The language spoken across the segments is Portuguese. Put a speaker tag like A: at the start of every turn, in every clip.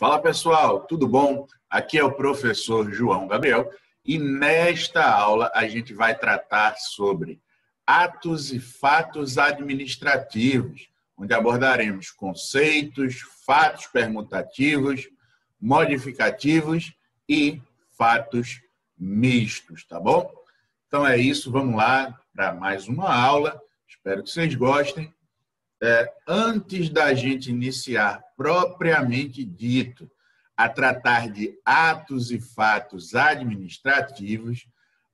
A: Fala pessoal, tudo bom? Aqui é o professor João Gabriel e nesta aula a gente vai tratar sobre atos e fatos administrativos, onde abordaremos conceitos, fatos permutativos, modificativos e fatos mistos, tá bom? Então é isso, vamos lá para mais uma aula, espero que vocês gostem. Antes da gente iniciar propriamente dito a tratar de atos e fatos administrativos,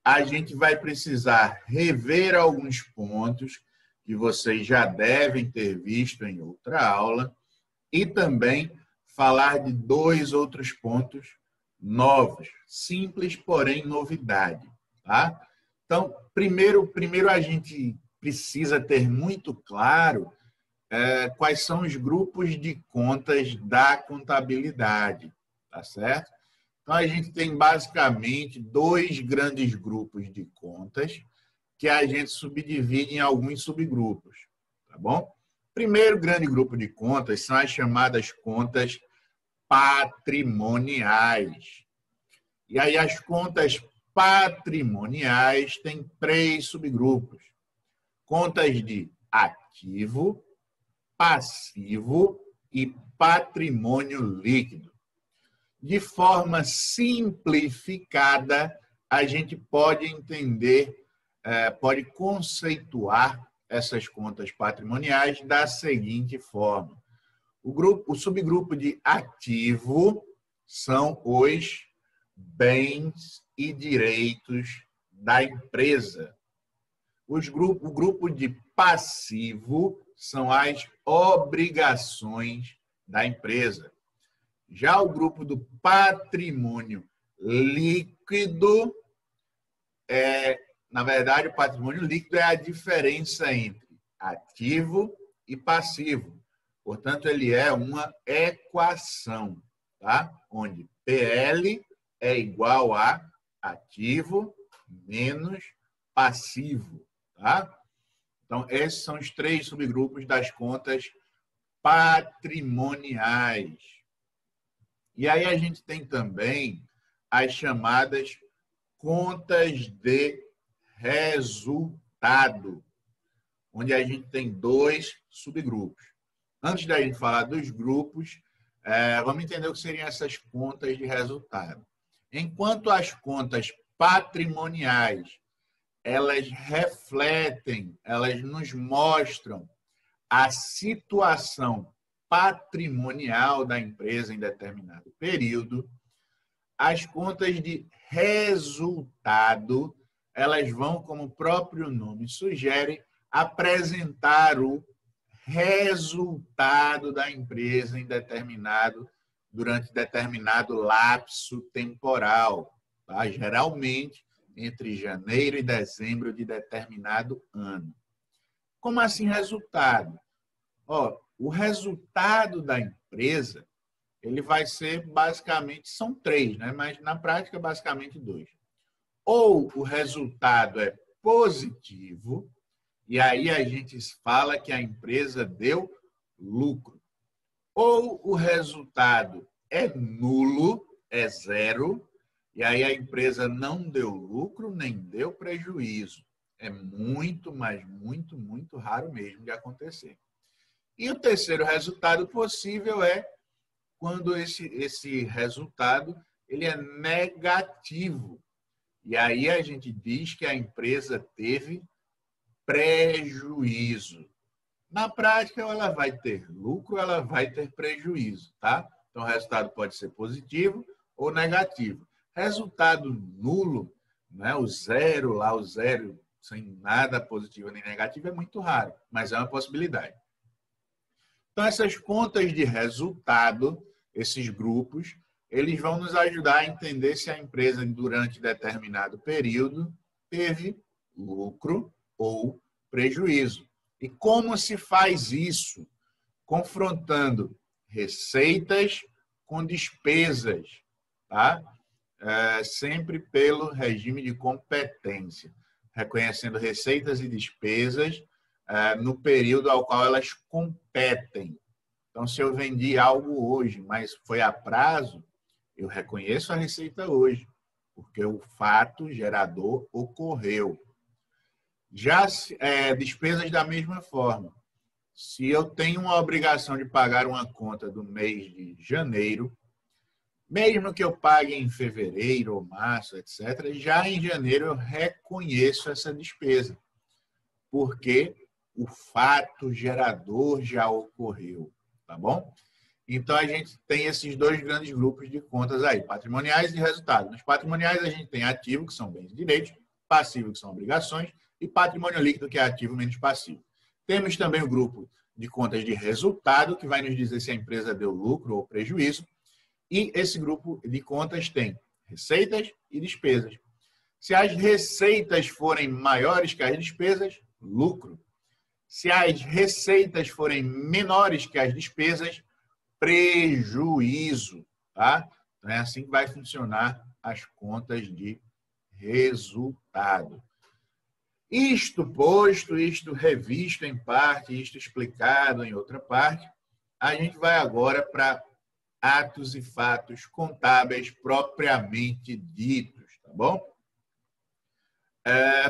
A: a gente vai precisar rever alguns pontos que vocês já devem ter visto em outra aula e também falar de dois outros pontos novos, simples, porém novidade, tá? Então, primeiro a gente precisa ter muito claro quais são os grupos de contas da contabilidade, tá certo? Então, a gente tem basicamente dois grandes grupos de contas que a gente subdivide em alguns subgrupos, tá bom? Primeiro grande grupo de contas são as chamadas contas patrimoniais. E aí as contas patrimoniais têm três subgrupos. Contas de ativo, passivo e patrimônio líquido. De forma simplificada, a gente pode entender, pode conceituar essas contas patrimoniais da seguinte forma. O subgrupo de ativo são os bens e direitos da empresa. O grupo de passivo são as obrigações da empresa. Já o grupo do patrimônio líquido na verdade, o patrimônio líquido é a diferença entre ativo e passivo. Portanto, ele é uma equação, tá? Onde PL é igual a ativo menos passivo, tá? Então, esses são os três subgrupos das contas patrimoniais. E aí a gente tem também as chamadas contas de resultado, onde a gente tem dois subgrupos. Antes da gente falar dos grupos, vamos entender o que seriam essas contas de resultado. Enquanto as contas patrimoniais elas refletem, elas nos mostram a situação patrimonial da empresa em determinado período. As contas de resultado, elas vão, como o próprio nome sugere, apresentar o resultado da empresa durante determinado lapso temporal, tá? Geralmente entre janeiro e dezembro de determinado ano. Como assim resultado? O resultado da empresa, ele vai ser basicamente, são três, né? Mas na prática basicamente dois. Ou o resultado é positivo, e aí a gente fala que a empresa deu lucro. Ou o resultado é nulo, é zero, e aí a empresa não deu lucro nem deu prejuízo. É muito, mas muito, muito raro mesmo de acontecer. E o terceiro resultado possível é quando esse resultado ele é negativo. E aí a gente diz que a empresa teve prejuízo. Na prática, ela vai ter lucro, ela vai ter prejuízo, tá? Então, o resultado pode ser positivo ou negativo. Resultado nulo, né? O zero sem nada positivo nem negativo é muito raro, mas é uma possibilidade. Então, essas contas de resultado, esses grupos, eles vão nos ajudar a entender se a empresa, durante determinado período, teve lucro ou prejuízo. E como se faz isso? Confrontando receitas com despesas, tá? Sempre pelo regime de competência, reconhecendo receitas e despesas no período ao qual elas competem. Então, se eu vendi algo hoje, mas foi a prazo, eu reconheço a receita hoje, porque o fato gerador ocorreu. Já despesas da mesma forma. Se eu tenho uma obrigação de pagar uma conta do mês de janeiro, mesmo que eu pague em fevereiro ou março, etc., já em janeiro eu reconheço essa despesa, porque o fato gerador já ocorreu, tá bom? Então, a gente tem esses dois grandes grupos de contas aí, patrimoniais e resultado. Nos patrimoniais, a gente tem ativo, que são bens e direitos, passivo, que são obrigações, e patrimônio líquido, que é ativo menos passivo. Temos também o grupo de contas de resultado, que vai nos dizer se a empresa deu lucro ou prejuízo. E esse grupo de contas tem receitas e despesas. Se as receitas forem maiores que as despesas, lucro. Se as receitas forem menores que as despesas, prejuízo. Tá? Então, é assim que vai funcionar as contas de resultado. Isto posto, isto revisto em parte, isto explicado em outra parte, a gente vai agora para atos e fatos contábeis propriamente ditos, tá bom?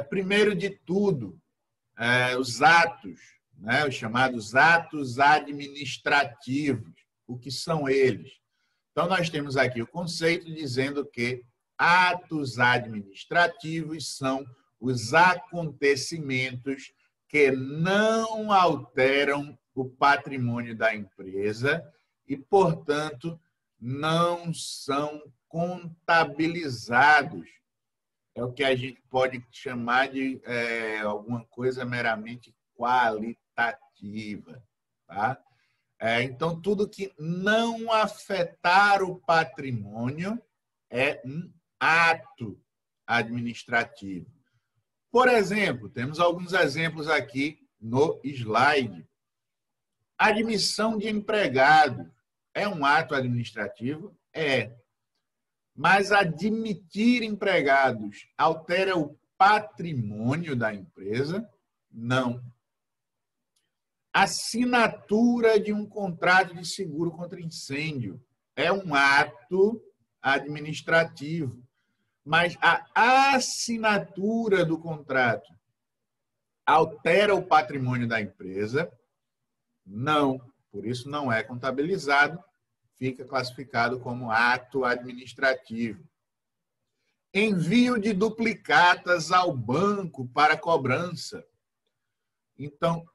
A: Primeiro de tudo, os atos, né, os chamados atos administrativos. O que são eles? Então, nós temos aqui o conceito dizendo que atos administrativos são os acontecimentos que não alteram o patrimônio da empresa e, portanto, não são contabilizados. É o que a gente pode chamar de alguma coisa meramente qualitativa. Tá? Então, tudo que não afetar o patrimônio é um ato administrativo. Por exemplo, temos alguns exemplos aqui no slide. Admissão de empregado é um ato administrativo? É. Mas admitir empregados altera o patrimônio da empresa? Não. Assinatura de um contrato de seguro contra incêndio é um ato administrativo, mas a assinatura do contrato altera o patrimônio da empresa? Não. Por isso não é contabilizado, fica classificado como ato administrativo. Envio de duplicatas ao banco para cobrança. Então,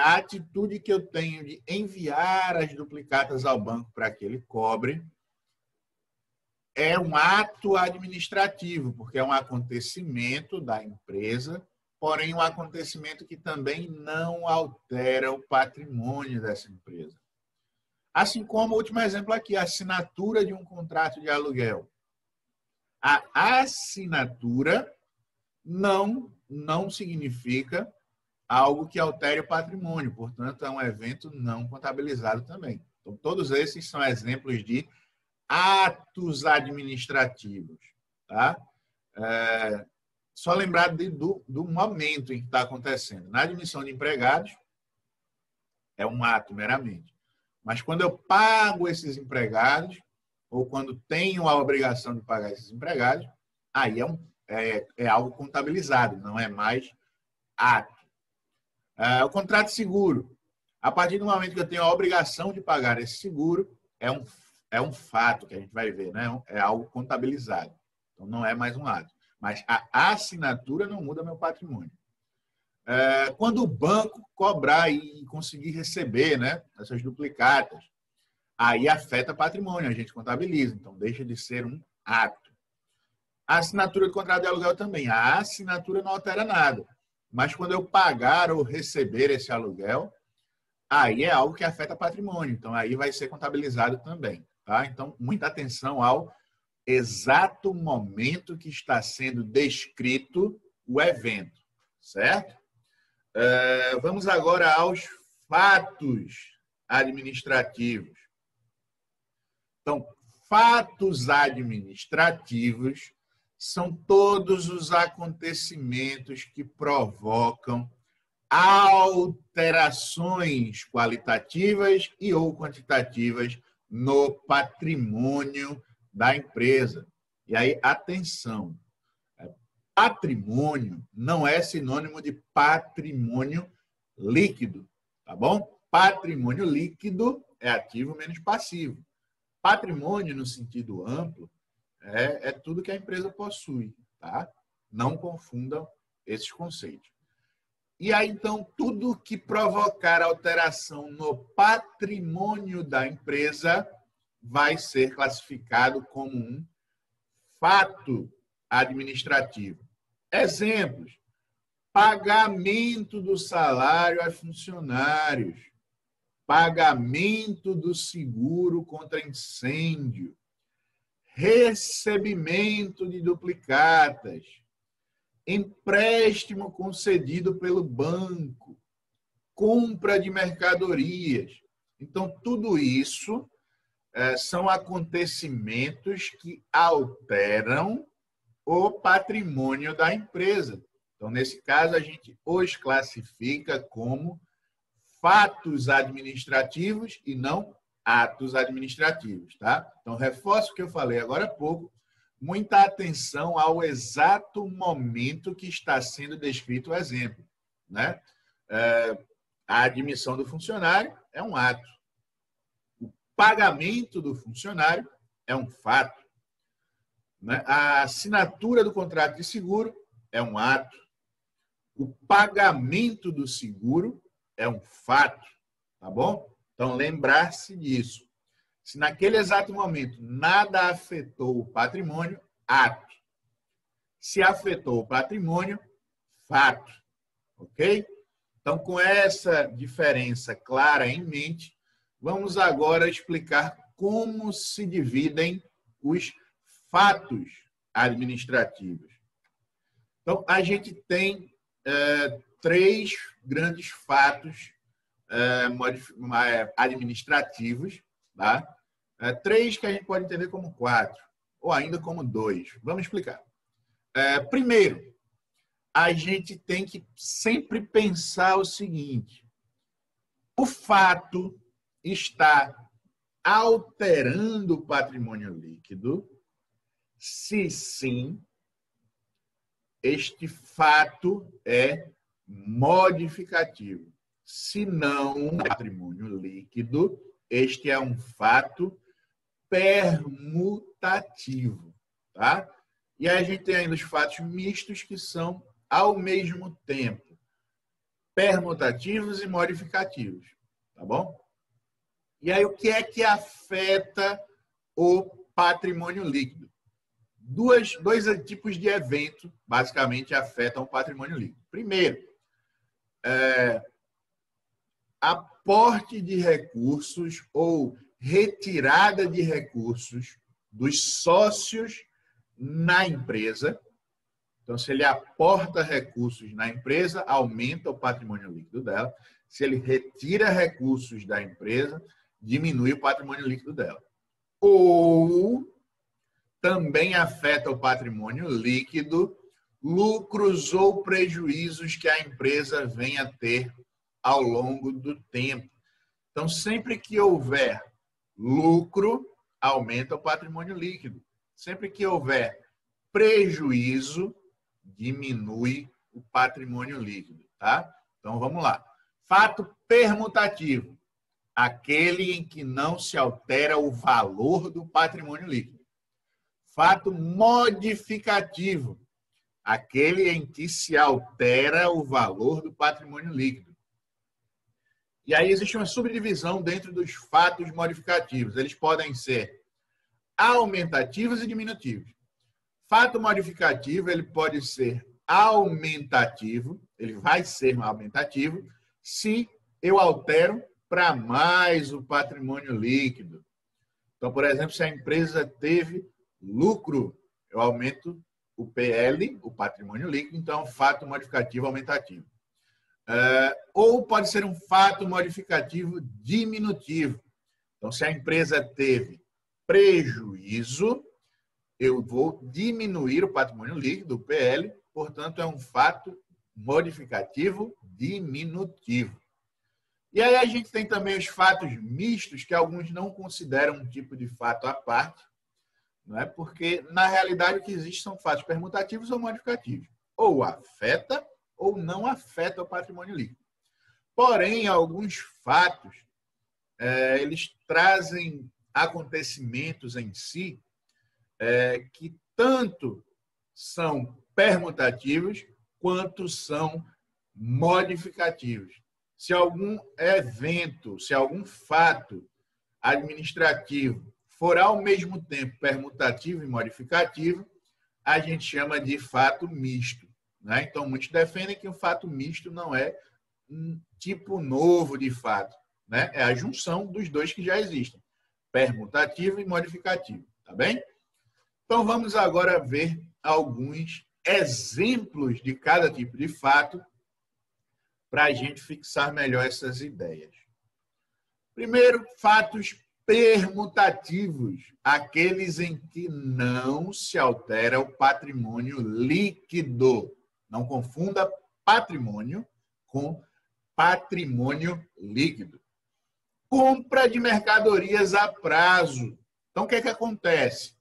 A: a atitude que eu tenho de enviar as duplicatas ao banco para que ele cobre é um ato administrativo, porque é um acontecimento da empresa, porém um acontecimento que também não altera o patrimônio dessa empresa. Assim como o último exemplo aqui, a assinatura de um contrato de aluguel. A assinatura não significa algo que altere o patrimônio, portanto, é um evento não contabilizado também. Então, todos esses são exemplos de atos administrativos. Tá? Só lembrar do momento em que está acontecendo. Na admissão de empregados, é um ato meramente. Mas quando eu pago esses empregados, ou quando tenho a obrigação de pagar esses empregados, aí é algo contabilizado, não é mais ato. O contrato de seguro. A partir do momento que eu tenho a obrigação de pagar esse seguro, é um fato que a gente vai ver, né? É algo contabilizado. Então, não é mais um ato. Mas a assinatura não muda meu patrimônio. Quando o banco cobrar e conseguir receber, né, essas duplicatas, aí afeta patrimônio, a gente contabiliza. Então, deixa de ser um ato. A assinatura do contrato de aluguel também. A assinatura não altera nada. Mas quando eu pagar ou receber esse aluguel, aí é algo que afeta patrimônio. Então, aí vai ser contabilizado também. Tá? Então, muita atenção ao exato momento que está sendo descrito o evento. Certo? Vamos agora aos fatos administrativos. Então, fatos administrativos são todos os acontecimentos que provocam alterações qualitativas e ou quantitativas no patrimônio da empresa. E aí, atenção, patrimônio não é sinônimo de patrimônio líquido, tá bom? Patrimônio líquido é ativo menos passivo. Patrimônio, no sentido amplo, é tudo que a empresa possui, tá? Não confundam esses conceitos. E aí, então, tudo que provocar alteração no patrimônio da empresa vai ser classificado como um fato administrativo. Exemplos: pagamento do salário a funcionários, pagamento do seguro contra incêndio, recebimento de duplicatas, empréstimo concedido pelo banco, compra de mercadorias. Então, tudo isso são acontecimentos que alteram o patrimônio da empresa. Então, nesse caso, a gente os classifica como fatos administrativos e não atos administrativos, tá? Então, reforço o que eu falei agora há pouco, muita atenção ao exato momento que está sendo descrito o exemplo, né? A admissão do funcionário é um ato. O pagamento do funcionário é um fato. Né? A assinatura do contrato de seguro é um ato. O pagamento do seguro é um fato, tá bom? Então, lembrar-se disso. Se naquele exato momento nada afetou o patrimônio, ato. Se afetou o patrimônio, fato. Ok? Então, com essa diferença clara em mente, vamos agora explicar como se dividem os fatos administrativos. Então, a gente tem três grandes fatos administrativos, tá? Três que a gente pode entender como quatro, ou ainda como dois. Vamos explicar. Primeiro, a gente tem que sempre pensar o seguinte: o fato está alterando o patrimônio líquido? Se sim, este fato é modificativo. Se não, patrimônio líquido, este é um fato permutativo, tá? E aí a gente tem ainda os fatos mistos, que são, ao mesmo tempo, permutativos e modificativos, tá bom? E aí, o que é que afeta o patrimônio líquido? Dois tipos de evento, basicamente, afetam o patrimônio líquido. Primeiro, aporte de recursos ou retirada de recursos dos sócios na empresa. Então, se ele aporta recursos na empresa, aumenta o patrimônio líquido dela. Se ele retira recursos da empresa, diminui o patrimônio líquido dela. Ou também afeta o patrimônio líquido lucros ou prejuízos que a empresa venha a ter ao longo do tempo. Então, sempre que houver lucro, aumenta o patrimônio líquido. Sempre que houver prejuízo, diminui o patrimônio líquido, tá? Então, vamos lá. Fato permutativo, aquele em que não se altera o valor do patrimônio líquido. Fato modificativo, aquele em que se altera o valor do patrimônio líquido. E aí existe uma subdivisão dentro dos fatos modificativos. Eles podem ser aumentativos e diminutivos. Fato modificativo, ele pode ser aumentativo, ele vai ser aumentativo, se eu altero para mais o patrimônio líquido. Então, por exemplo, se a empresa teve lucro, eu aumento o PL, o patrimônio líquido, então é um fato modificativo aumentativo. Ou pode ser um fato modificativo diminutivo. Então, se a empresa teve prejuízo, eu vou diminuir o patrimônio líquido, o PL, portanto, é um fato modificativo diminutivo. E aí a gente tem também os fatos mistos, que alguns não consideram um tipo de fato à parte, não é? Porque, na realidade, o que existe são fatos permutativos ou modificativos. Ou afeta ou não afeta o patrimônio líquido. Porém, alguns fatos, eles trazem acontecimentos em si que tanto são permutativos quanto são modificativos. Se algum evento, se algum fato administrativo for ao mesmo tempo permutativo e modificativo, a gente chama de fato misto, né? Então, muitos defendem que o fato misto não é um tipo novo de fato, né? É a junção dos dois que já existem, permutativo e modificativo, tá bem? Então, vamos agora ver alguns exemplos de cada tipo de fato para a gente fixar melhor essas ideias. Primeiro, fatos permutativos, aqueles em que não se altera o patrimônio líquido. Não confunda patrimônio com patrimônio líquido. Compra de mercadorias a prazo. Então, o que acontece?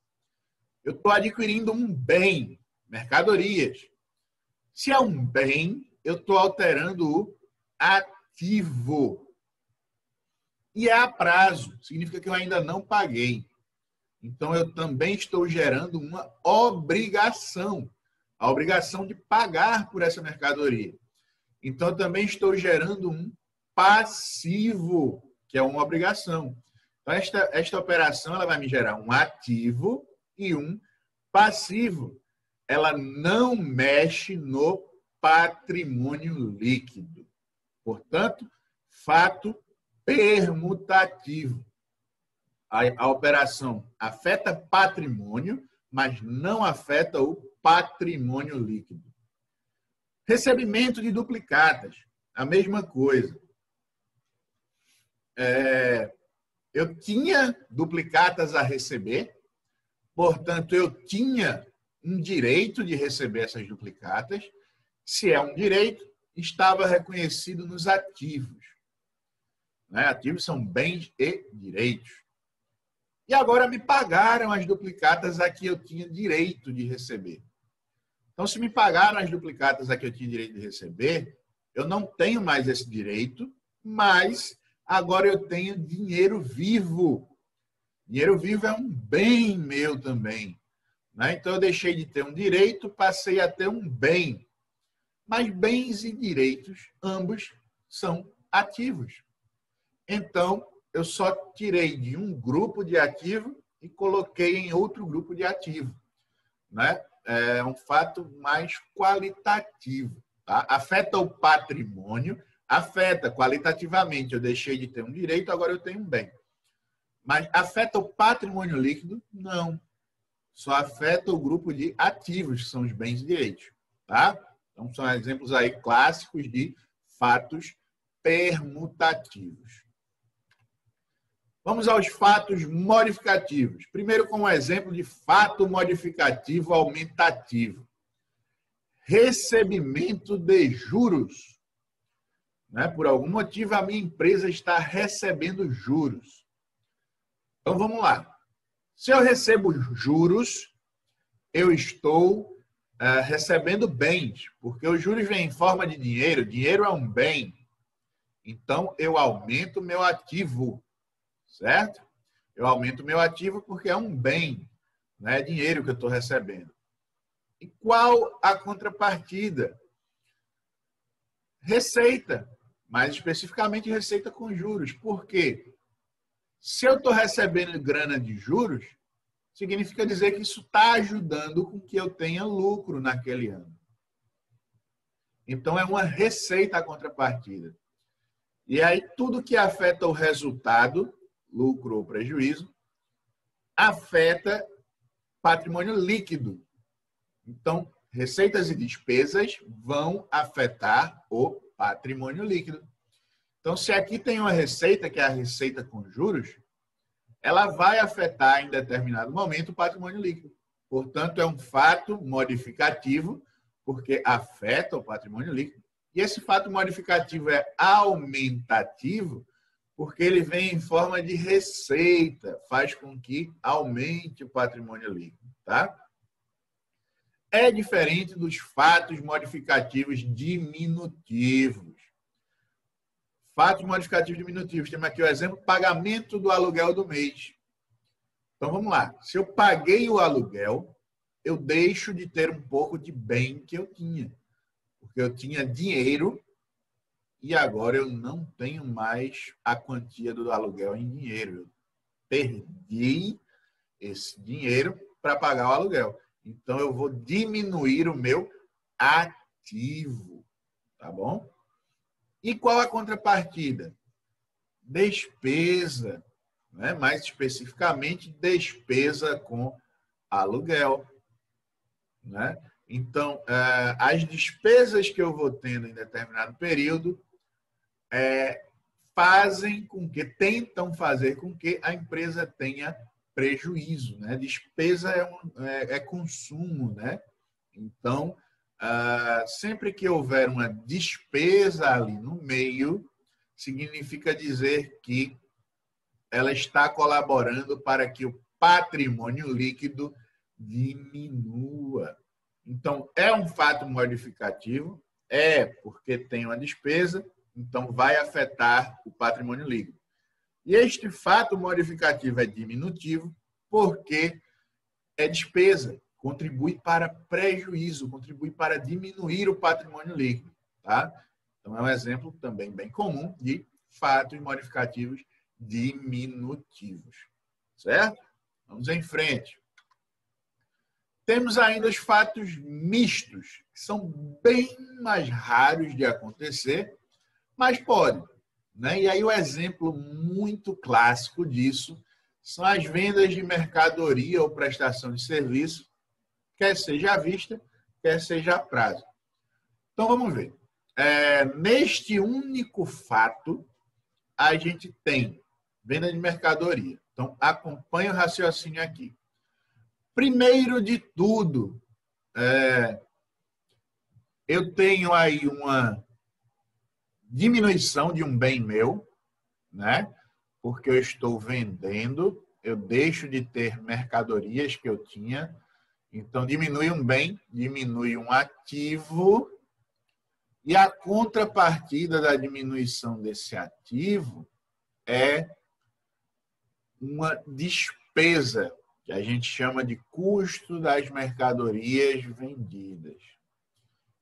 A: Eu estou adquirindo um bem, mercadorias. Se é um bem, eu estou alterando o ativo. E é a prazo, significa que eu ainda não paguei. Então, eu também estou gerando uma obrigação, a obrigação de pagar por essa mercadoria. Então, eu também estou gerando um passivo, que é uma obrigação. Então, esta operação ela vai me gerar um ativo e um passivo. Ela não mexe no patrimônio líquido. Portanto, fato permutativo. A operação afeta patrimônio, mas não afeta o patrimônio líquido. Recebimento de duplicatas, a mesma coisa. Eu tinha duplicatas a receber, portanto, eu tinha um direito de receber essas duplicatas. Se é um direito, estava reconhecido nos ativos. Ativos são bens e direitos. E agora me pagaram as duplicatas a que eu tinha direito de receber. Então, se me pagaram as duplicatas a que eu tinha direito de receber, eu não tenho mais esse direito, mas agora eu tenho dinheiro vivo. Dinheiro vivo é um bem meu também. Então, eu deixei de ter um direito, passei a ter um bem. Mas bens e direitos, ambos, são ativos. Então, eu só tirei de um grupo de ativo e coloquei em outro grupo de ativo. É um fato mais qualitativo. Tá? Afeta o patrimônio, afeta qualitativamente. Eu deixei de ter um direito, agora eu tenho um bem. Mas afeta o patrimônio líquido? Não. Só afeta o grupo de ativos, que são os bens e direitos. Tá? Então, são exemplos aí clássicos de fatos permutativos. Vamos aos fatos modificativos. Primeiro, com um exemplo de fato modificativo aumentativo. Recebimento de juros. Por algum motivo, a minha empresa está recebendo juros. Então, vamos lá. Se eu recebo juros, eu estou recebendo bens, porque os juros vêm em forma de dinheiro. Dinheiro é um bem. Então, eu aumento o meu ativo. Certo? Eu aumento o meu ativo porque é um bem, não é dinheiro que eu estou recebendo. E qual a contrapartida? Receita, mais especificamente receita com juros. Por quê? Se eu estou recebendo grana de juros, significa dizer que isso está ajudando com que eu tenha lucro naquele ano. Então, é uma receita a contrapartida. E aí, tudo que afeta o resultado, lucro ou prejuízo, afeta patrimônio líquido. Então, receitas e despesas vão afetar o patrimônio líquido. Então, se aqui tem uma receita, que é a receita com juros, ela vai afetar em determinado momento o patrimônio líquido. Portanto, é um fato modificativo porque afeta o patrimônio líquido. E esse fato modificativo é aumentativo porque ele vem em forma de receita, faz com que aumente o patrimônio líquido, tá? É diferente dos fatos modificativos diminutivos. Fatos modificativos diminutivos, temos aqui o exemplo, pagamento do aluguel do mês. Então, vamos lá. Se eu paguei o aluguel, eu deixo de ter um pouco de bem que eu tinha. Porque eu tinha dinheiro e agora eu não tenho mais a quantia do aluguel em dinheiro. Eu perdi esse dinheiro para pagar o aluguel. Então, eu vou diminuir o meu ativo. Tá bom? E qual a contrapartida? Despesa, né? Mais especificamente, despesa com aluguel. Né? Então, as despesas que eu vou tendo em determinado período tentam fazer com que a empresa tenha prejuízo. Né? Despesa é consumo. Né? Então, sempre que houver uma despesa ali no meio, significa dizer que ela está colaborando para que o patrimônio líquido diminua. Então, é um fato modificativo, porque tem uma despesa, então vai afetar o patrimônio líquido. E este fato modificativo é diminutivo porque é despesa, contribui para prejuízo, contribui para diminuir o patrimônio líquido. Tá? Então, é um exemplo também bem comum de fatos modificativos diminutivos. Certo? Vamos em frente. Temos ainda os fatos mistos, que são bem mais raros de acontecer, mas podem. Né? E aí o exemplo muito clássico disso são as vendas de mercadoria ou prestação de serviço, quer seja à vista, quer seja a prazo. Então, vamos ver. Neste único fato, a gente tem venda de mercadoria. Então, acompanhe o raciocínio aqui. Primeiro de tudo, eu tenho aí uma diminuição de um bem meu, né? Porque eu estou vendendo, eu deixo de ter mercadorias que eu tinha. Então, diminui um bem, diminui um ativo. E a contrapartida da diminuição desse ativo é uma despesa, que a gente chama de custo das mercadorias vendidas.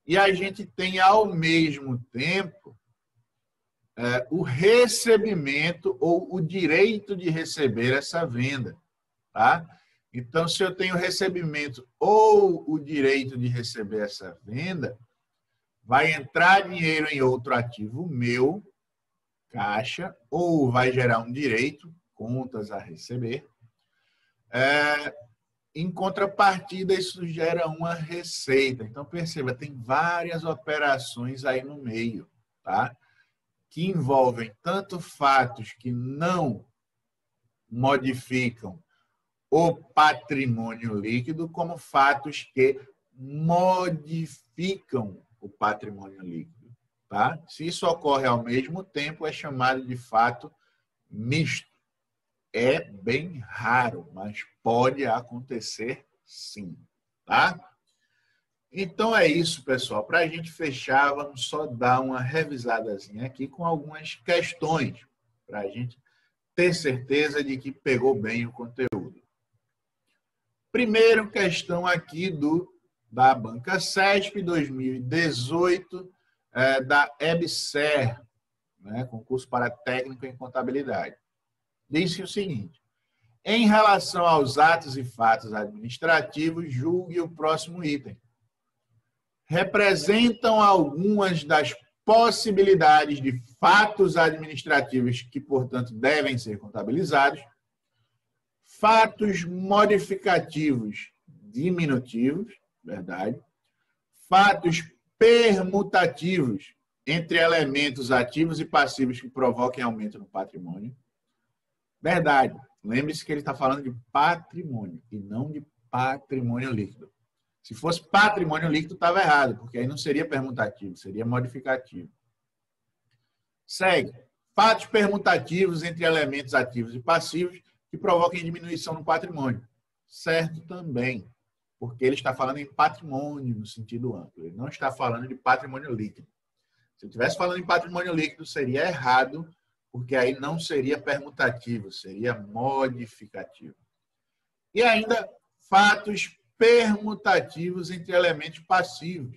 A: E a gente tem, ao mesmo tempo, o recebimento ou o direito de receber essa venda. Tá? Então, se eu tenho recebimento ou o direito de receber essa venda, vai entrar dinheiro em outro ativo meu, caixa, ou vai gerar um direito, contas a receber. Em contrapartida, isso gera uma receita. Então, perceba, tem várias operações aí no meio, tá? Que envolvem tanto fatos que não modificam o patrimônio líquido, como fatos que modificam o patrimônio líquido. Tá? Se isso ocorre ao mesmo tempo, é chamado de fato misto. É bem raro, mas pode acontecer sim. Tá? Então é isso, pessoal. Para a gente fechar, vamos só dar uma revisadazinha aqui com algumas questões, para a gente ter certeza de que pegou bem o conteúdo. Primeiro, questão aqui da Banca CESP 2018, da EBSER, né, concurso para técnico em contabilidade. Diz o seguinte: em relação aos atos e fatos administrativos, julgue o próximo item. Representam algumas das possibilidades de fatos administrativos que, portanto, devem ser contabilizados. Fatos modificativos diminutivos, verdade. Fatos permutativos entre elementos ativos e passivos que provoquem aumento no patrimônio. Verdade. Lembre-se que ele está falando de patrimônio e não de patrimônio líquido. Se fosse patrimônio líquido, estava errado, porque aí não seria permutativo, seria modificativo. Segue. Fatos permutativos entre elementos ativos e passivos que provoquem diminuição no patrimônio. Certo também, porque ele está falando em patrimônio no sentido amplo. Ele não está falando de patrimônio líquido. Se ele estivesse falando em patrimônio líquido, seria errado, porque aí não seria permutativo, seria modificativo. E ainda, fatos permutativos entre elementos passivos.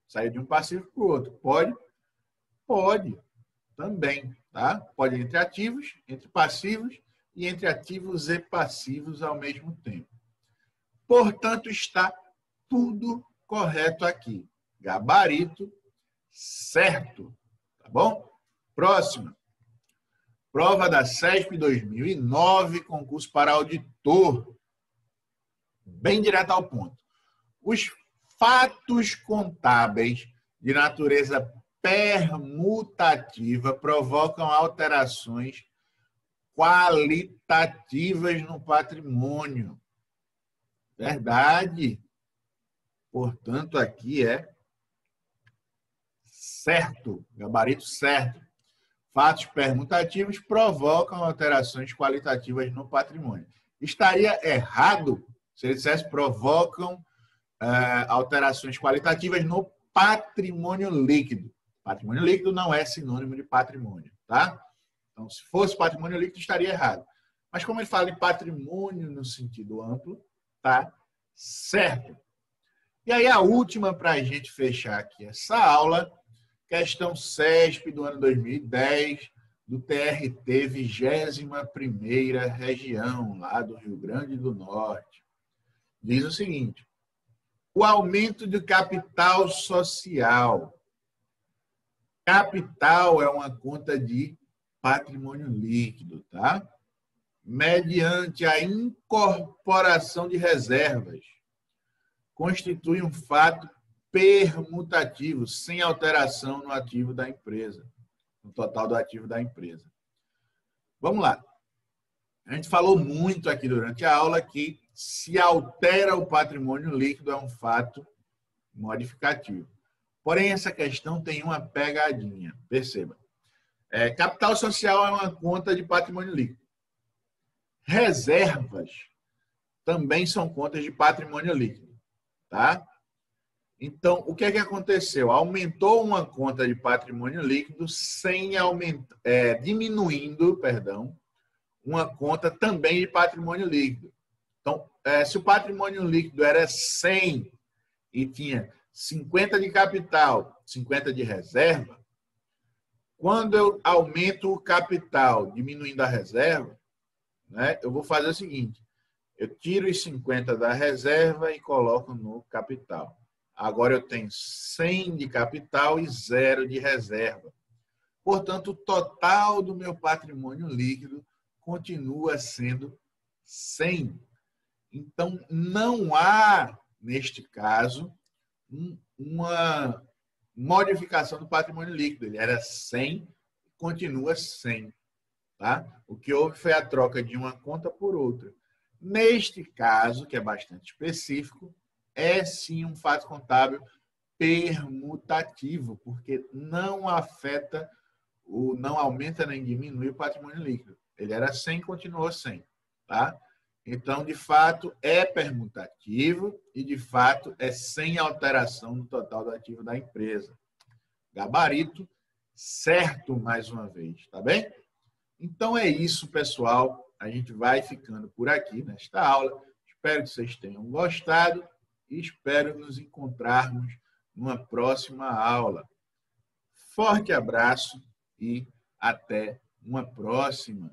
A: Sair de um passivo para o outro. Pode? Pode. Também. Tá? Pode entre ativos, entre passivos e entre ativos e passivos ao mesmo tempo. Portanto, está tudo correto aqui. Gabarito certo. Tá bom? Próxima. Prova da CESP 2009, concurso para auditor. Bem direto ao ponto. Os fatos contábeis de natureza permutativa provocam alterações qualitativas no patrimônio. Verdade. Portanto, aqui é certo. Gabarito certo. Fatos permutativos provocam alterações qualitativas no patrimônio. Estaria errado se ele dissesse provocam alterações qualitativas no patrimônio líquido. Patrimônio líquido não é sinônimo de patrimônio, tá? Então, se fosse patrimônio líquido, estaria errado. Mas como ele fala em patrimônio no sentido amplo, tá certo. E aí a última para a gente fechar aqui essa aula, questão CESP do ano 2010, do TRT 21ª região, lá do Rio Grande do Norte. Diz o seguinte: o aumento do capital social. Capital é uma conta de patrimônio líquido, tá? Mediante a incorporação de reservas, constitui um fato permutativo, sem alteração no ativo da empresa, no total do ativo da empresa. Vamos lá. A gente falou muito aqui durante a aula que se altera o patrimônio líquido é um fato modificativo. Porém, essa questão tem uma pegadinha. Perceba. Capital social é uma conta de patrimônio líquido. Reservas também são contas de patrimônio líquido. Tá? Então, o que é que aconteceu? Aumentou uma conta de patrimônio líquido sem diminuindo, uma conta também de patrimônio líquido. Então, se o patrimônio líquido era 100 e tinha 50 de capital, 50 de reserva, quando eu aumento o capital diminuindo a reserva, né, eu vou fazer o seguinte: eu tiro os 50 da reserva e coloco no capital. Agora eu tenho 100 de capital e 0 de reserva. Portanto, o total do meu patrimônio líquido continua sendo 100. Então, não há, neste caso, uma modificação do patrimônio líquido. Ele era 100 e continua 100. Tá? O que houve foi a troca de uma conta por outra. Neste caso, que é bastante específico, é sim um fato contábil permutativo, porque não afeta, não aumenta nem diminui o patrimônio líquido. Ele era 100 e continuou 100. Tá? Então, de fato, é permutativo e, de fato, é sem alteração no total do ativo da empresa. Gabarito certo mais uma vez, tá bem? Então é isso, pessoal. A gente vai ficando por aqui nesta aula. Espero que vocês tenham gostado e espero nos encontrarmos numa próxima aula. Forte abraço e até uma próxima.